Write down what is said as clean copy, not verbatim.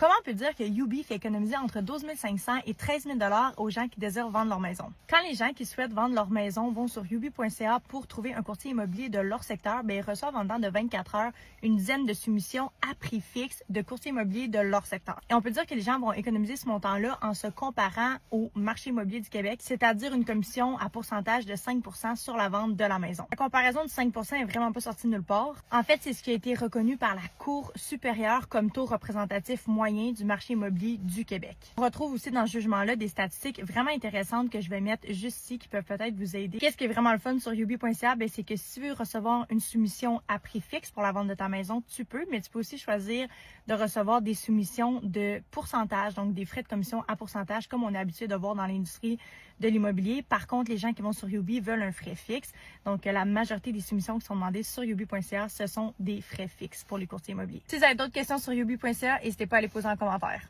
Comment on peut dire que Yubi fait économiser entre 12 500 et 13 000 $ aux gens qui désirent vendre leur maison? Quand les gens qui souhaitent vendre leur maison vont sur yubi.ca pour trouver un courtier immobilier de leur secteur, ils reçoivent en dedans de 24 heures une dizaine de soumissions à prix fixe de courtiers immobiliers de leur secteur. Et on peut dire que les gens vont économiser ce montant-là en se comparant au marché immobilier du Québec, c'est-à-dire une commission à pourcentage de 5 % sur la vente de la maison. La comparaison de 5 % est vraiment pas sortie de nulle part. En fait, c'est ce qui a été reconnu par la Cour supérieure comme taux représentatif moyen du marché immobilier du Québec. On retrouve aussi dans ce jugement-là des statistiques vraiment intéressantes que je vais mettre juste ici qui peuvent peut-être vous aider. Qu'est-ce qui est vraiment le fun sur yubi.ca? C'est que si tu veux recevoir une soumission à prix fixe pour la vente de ta maison, tu peux, mais tu peux aussi choisir de recevoir des soumissions de pourcentage, donc des frais de commission à pourcentage, comme on est habitué de voir dans l'industrie de l'immobilier. Par contre, les gens qui vont sur Yubi veulent un frais fixe. Donc, la majorité des soumissions qui sont demandées sur yubi.ca, ce sont des frais fixes pour les courtiers immobiliers. Si vous avez d'autres questions sur yubi.ca, n'hésitez pas à les poser en commentaire.